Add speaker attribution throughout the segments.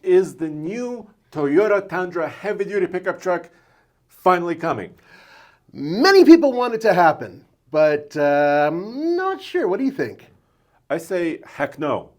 Speaker 1: is the new Toyota Tundra heavy-duty pickup truck finally coming?
Speaker 2: Many people want it to happen, but I'm not sure. What do you think?
Speaker 1: I say heck no.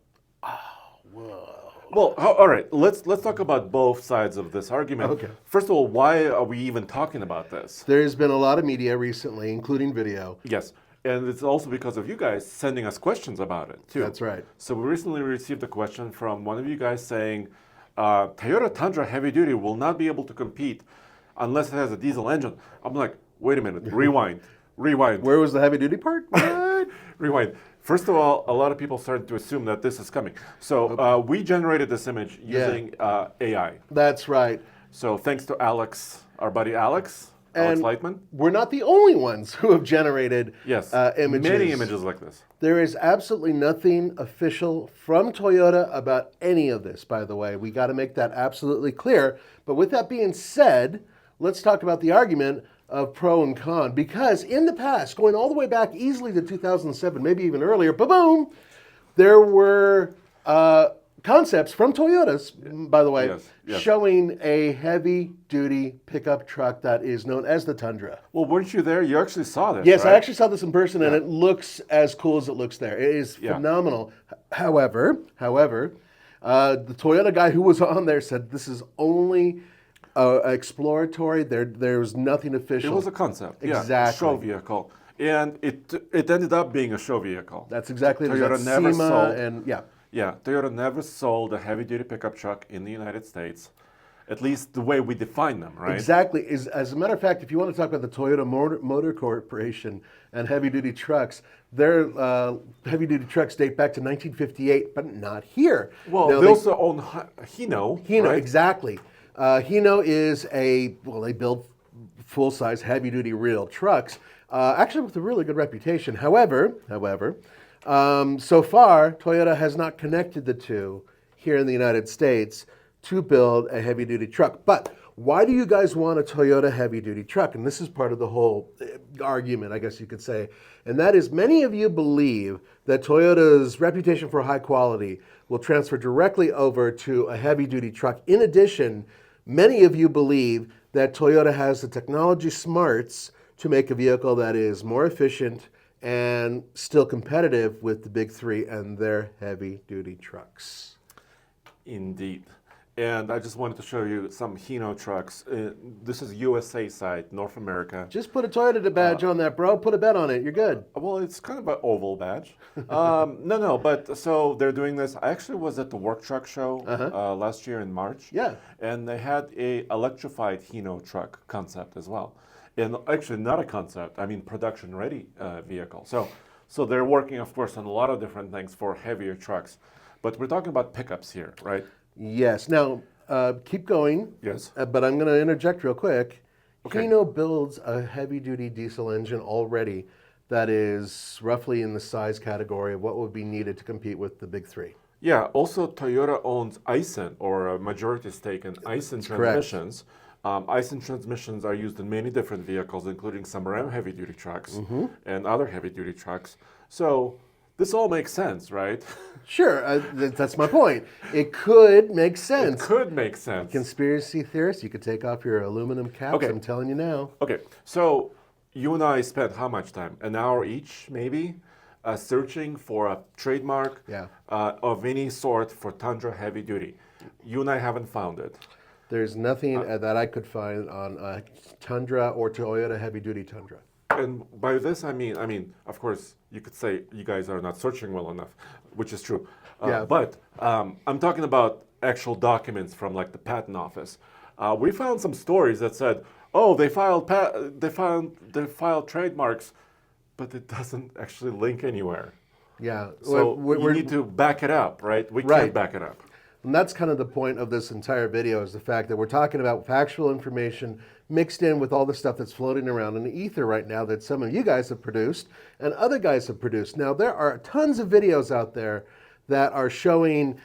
Speaker 2: Whoa.
Speaker 1: Well, all right. Let's talk about both sides of this argument.
Speaker 2: Okay.
Speaker 1: First of all, why are we even talking about this?
Speaker 2: There's been a lot of media recently, including video.
Speaker 1: Yes, and it's also because of you guys sending us questions about it too.
Speaker 2: That's right.
Speaker 1: So we recently received a question from one of you guys saying, Toyota Tundra heavy duty will not be able to compete unless it has a diesel engine. I'm like, wait a minute, rewind.
Speaker 2: Where was the heavy duty part? What?
Speaker 1: Rewind. First of all, a lot of people started to assume that this is coming. So we generated this image using AI.
Speaker 2: That's right.
Speaker 1: So thanks to Alex, our buddy Alex
Speaker 2: And
Speaker 1: Lightman.
Speaker 2: we're not the only ones who have generated
Speaker 1: Yes,
Speaker 2: images.
Speaker 1: many images like this.
Speaker 2: There is absolutely nothing official from Toyota about any of this, by the way. We got to make that absolutely clear. But with that being said, let's talk about the argument of pro and con. Because in the past, going all the way back easily to 2007, maybe even earlier, boom, there were concepts from Toyotas, by the way,
Speaker 1: Yes.
Speaker 2: showing a heavy-duty pickup truck that is known as the Tundra.
Speaker 1: Well, weren't you there? You actually saw this,
Speaker 2: Yes,
Speaker 1: right?
Speaker 2: I actually saw this in person, and it looks as cool as it looks there. It is phenomenal. However, the Toyota guy who was on there said this is only exploratory. There was nothing official.
Speaker 1: It was a concept.
Speaker 2: Exactly.
Speaker 1: Yeah, show vehicle. And it ended up being a show vehicle.
Speaker 2: That's exactly
Speaker 1: Toyota
Speaker 2: that's
Speaker 1: never
Speaker 2: SEMA
Speaker 1: sold.
Speaker 2: and
Speaker 1: Yeah, Toyota never sold a heavy-duty pickup truck in the United States, at least the way we define them, right?
Speaker 2: Exactly. As a matter of fact, if you want to talk about the Toyota Motor Corporation and heavy-duty trucks, their heavy-duty trucks date back to 1958, but not here.
Speaker 1: Well,
Speaker 2: Now,
Speaker 1: they also own Hino, right?
Speaker 2: Exactly. Hino is they build full-size heavy-duty real trucks, actually with a really good reputation. However, so far, Toyota has not connected the two here in the United States to build a heavy-duty truck. But why do you guys want a Toyota heavy-duty truck? And this is part of the whole argument, I guess you could say. And that is many of you believe that Toyota's reputation for high quality will transfer directly over to a heavy-duty truck. In addition, many of you believe that Toyota has the technology smarts to make a vehicle that is more efficient and still competitive with the big three and their heavy-duty trucks.
Speaker 1: Indeed. And I just wanted to show you some Hino trucks. This is USA side, North America.
Speaker 2: Just put a Toyota badge on that, bro. Put a bet on it. You're good.
Speaker 1: Well, it's kind of an oval badge. But so they're doing this. I actually was at the Work Truck Show last year in March.
Speaker 2: Yeah.
Speaker 1: And they had a electrified Hino truck concept as well. And actually not a concept, I mean production-ready vehicle. So they're working, of course, on a lot of different things for heavier trucks. But we're talking about pickups here, right?
Speaker 2: Yes. Now, keep going.
Speaker 1: Yes.
Speaker 2: But I'm going to interject real quick.
Speaker 1: Okay.
Speaker 2: Hino builds a heavy-duty diesel engine already that is roughly in the size category of what would be needed to compete with the big three.
Speaker 1: Yeah. Also, Toyota owns Aisin, or a majority stake in Aisin transmissions. Aisin transmissions are used in many different vehicles, including some Ram heavy-duty trucks and other heavy-duty trucks. So this all makes sense, right?
Speaker 2: Sure, that's my point. It could make sense.
Speaker 1: It could make sense.
Speaker 2: Conspiracy theorists, you could take off your aluminum caps.
Speaker 1: Okay.
Speaker 2: I'm telling you now.
Speaker 1: Okay, so you and I spent how much time? An hour each, maybe, searching for a trademark of any sort for Tundra heavy duty. You and I haven't found it.
Speaker 2: There's nothing that I could find on a Tundra or Toyota heavy-duty Tundra.
Speaker 1: And by this, I mean, of course, you could say you guys are not searching well enough, which is true. But I'm talking about actual documents from like the patent office. We found some stories that said, oh, they filed trademarks, but it doesn't actually link anywhere.
Speaker 2: Yeah.
Speaker 1: So we need to back it up, right? We can't back it up.
Speaker 2: And that's kind of the point of this entire video, is the fact that we're talking about factual information mixed in with all the stuff that's floating around in the ether right now that some of you guys have produced and other guys have produced. Now, there are tons of videos out there that are showing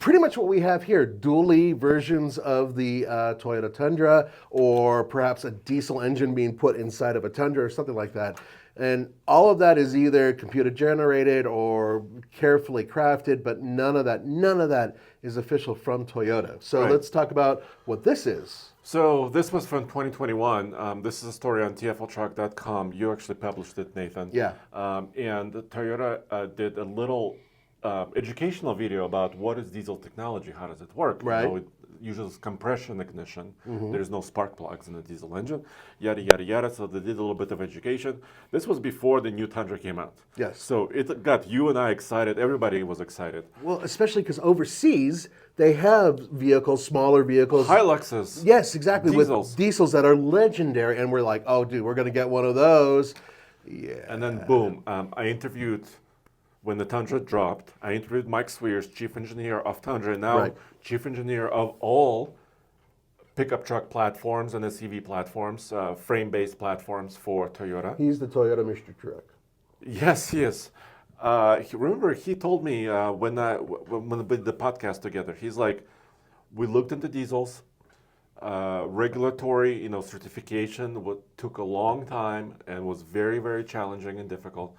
Speaker 2: pretty much what we have here, dually versions of the Toyota Tundra, or perhaps a diesel engine being put inside of a Tundra or something like that. And all of that is either computer generated or carefully crafted, but none of that is official from Toyota. So
Speaker 1: Right.
Speaker 2: let's talk about what this is.
Speaker 1: So this was from 2021. This is a story on TFLtruck.com. You actually published it, Nathan.
Speaker 2: Yeah.
Speaker 1: And Toyota did a little educational video about what is diesel technology, how does it work.
Speaker 2: Right.
Speaker 1: It uses compression ignition. There's no spark plugs in the diesel engine, yada, yada, yada. So they did a little bit of education. This was before the new Tundra came out.
Speaker 2: Yes.
Speaker 1: So it got you and I excited. Everybody was excited.
Speaker 2: Well, especially because overseas, they have vehicles, smaller vehicles.
Speaker 1: Hiluxes.
Speaker 2: Yes, exactly.
Speaker 1: Diesels.
Speaker 2: With diesels that are legendary. And we're like, oh, dude, we're going to get one of those. Yeah.
Speaker 1: And then boom, I interviewed, when the Tundra dropped, I interviewed Mike Swears, chief engineer of Tundra, and now
Speaker 2: Right.
Speaker 1: chief engineer of all pickup truck platforms and SUV platforms, frame-based platforms for Toyota.
Speaker 2: He's the Toyota Mr. Truck.
Speaker 1: Yes, he is. Remember, he told me when we did the podcast together, he's like, we looked into diesels, regulatory, certification took a long time and was very, very challenging and difficult.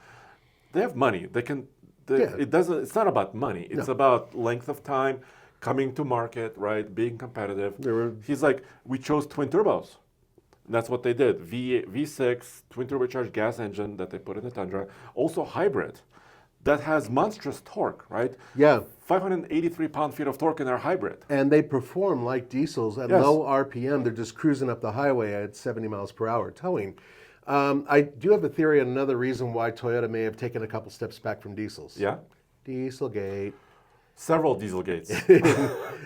Speaker 1: They have money. They can.
Speaker 2: Yeah.
Speaker 1: It's not about money. It's
Speaker 2: No.
Speaker 1: about length of time, coming to market, right? Being competitive. He's like, we chose twin turbos. And that's what they did. V6 twin turbocharged gas engine that they put in the Tundra. Also hybrid, that has monstrous torque, right?
Speaker 2: Yeah.
Speaker 1: 583 pound-feet of torque in our hybrid.
Speaker 2: And they perform like diesels at
Speaker 1: Yes.
Speaker 2: low RPM. They're just cruising up the highway at 70 miles per hour towing. I do have a theory on another reason why Toyota may have taken a couple steps back from diesels.
Speaker 1: Yeah.
Speaker 2: Dieselgate.
Speaker 1: Several Dieselgates.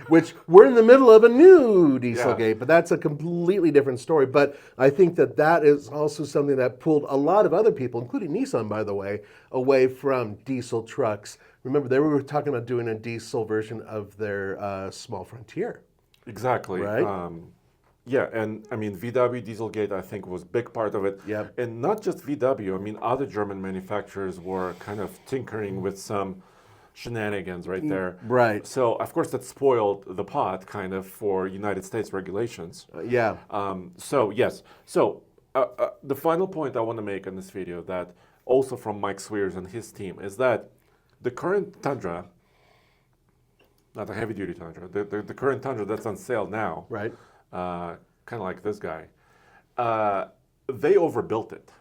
Speaker 2: Which we're in the middle of a new Dieselgate, but that's a completely different story. But I think that is also something that pulled a lot of other people, including Nissan, by the way, away from diesel trucks. Remember, they were talking about doing a diesel version of their small Frontier.
Speaker 1: Exactly.
Speaker 2: Right.
Speaker 1: Yeah, and I mean, VW Dieselgate, I think, was a big part of it.
Speaker 2: Yeah.
Speaker 1: And not just VW, I mean, other German manufacturers were kind of tinkering with some shenanigans right there.
Speaker 2: Right.
Speaker 1: So, of course, that spoiled the pot kind of for United States regulations.
Speaker 2: Yeah.
Speaker 1: So, yes. So, the final point I want to make in this video, that also from Mike Swears and his team, is that the current Tundra, not the heavy-duty Tundra, the current Tundra that's on sale now,
Speaker 2: Right.
Speaker 1: kind of like this guy, they overbuilt it.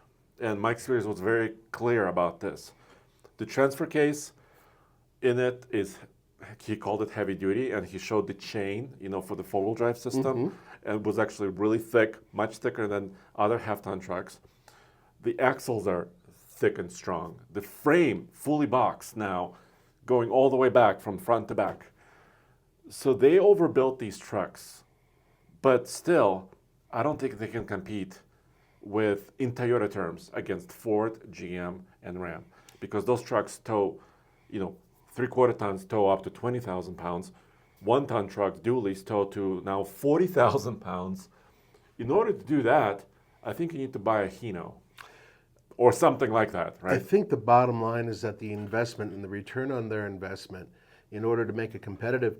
Speaker 1: And Mike Swears was very clear about this. The transfer case in it is, he called it heavy duty, and he showed the chain, for the four-wheel drive system, and it was actually really thick, much thicker than other half-ton trucks. The axles are thick and strong. The frame, fully boxed now, going all the way back from front to back. So they overbuilt these trucks. But still, I don't think they can compete with, in Toyota terms, against Ford, GM, and Ram. Because those trucks tow, 3/4 tons tow up to 20,000 pounds. 1-ton trucks, dualies, tow to now 40,000 pounds. In order to do that, I think you need to buy a Hino. Or something like that,
Speaker 2: I
Speaker 1: right?
Speaker 2: think the bottom line is that the investment and the return on their investment, in order to make a competitive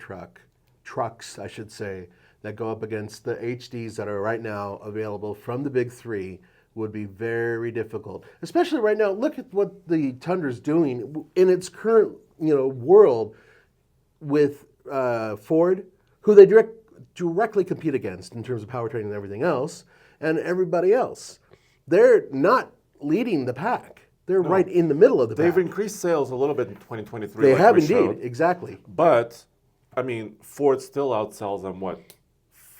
Speaker 2: trucks, I should say, that go up against the HDs that are right now available from the big three, would be very difficult. Especially right now, look at what the Tundra's doing in its current world with Ford, who they directly compete against in terms of powertrain and everything else, and everybody else. They're not leading the pack. They're right in the middle of the
Speaker 1: They've
Speaker 2: pack.
Speaker 1: increased sales a little bit in 2023.
Speaker 2: They
Speaker 1: like
Speaker 2: have
Speaker 1: we
Speaker 2: indeed,
Speaker 1: showed.
Speaker 2: exactly.
Speaker 1: But, I mean, Ford still outsells them,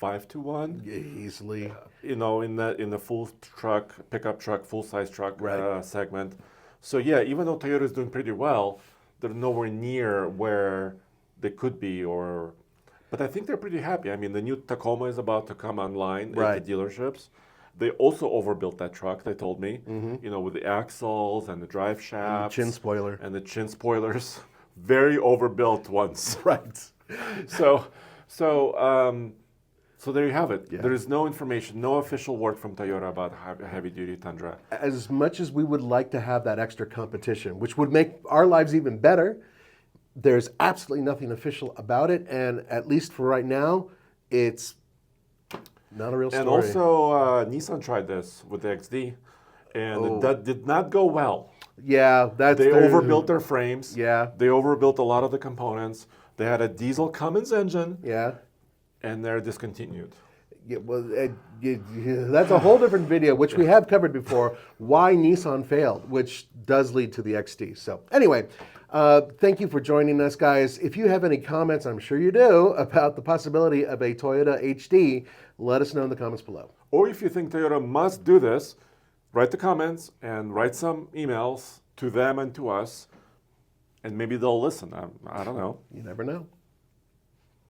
Speaker 1: 5-1?
Speaker 2: Easily.
Speaker 1: In the full truck, pickup truck, full-size truck
Speaker 2: Right.
Speaker 1: segment. So yeah, even though Toyota is doing pretty well, they're nowhere near where they could be. But I think they're pretty happy. I mean, the new Tacoma is about to come online
Speaker 2: Right.
Speaker 1: at the dealerships. They also overbuilt that truck, they told me, with the axles and the drive shafts.
Speaker 2: Chin spoiler.
Speaker 1: And the chin spoilers. Very overbuilt ones.
Speaker 2: Right.
Speaker 1: So there you have it.
Speaker 2: Yeah.
Speaker 1: There is no information, no official word from Toyota about heavy-duty Tundra.
Speaker 2: As much as we would like to have that extra competition, which would make our lives even better, there's absolutely nothing official about it. And at least for right now, it's not a real story.
Speaker 1: And also, Nissan tried this with the XD, and that did not go well.
Speaker 2: Yeah,
Speaker 1: They overbuilt their frames.
Speaker 2: Yeah.
Speaker 1: They overbuilt a lot of the components. They had a diesel Cummins engine.
Speaker 2: Yeah.
Speaker 1: And they're discontinued.
Speaker 2: Yeah, well, that's a whole different video, which we have covered before, why Nissan failed, which does lead to the XT. So anyway, thank you for joining us, guys. If you have any comments, I'm sure you do, about the possibility of a Toyota HD, let us know in the comments below.
Speaker 1: Or if you think Toyota must do this, write the comments and write some emails to them and to us, and maybe they'll listen. I don't know.
Speaker 2: You never know.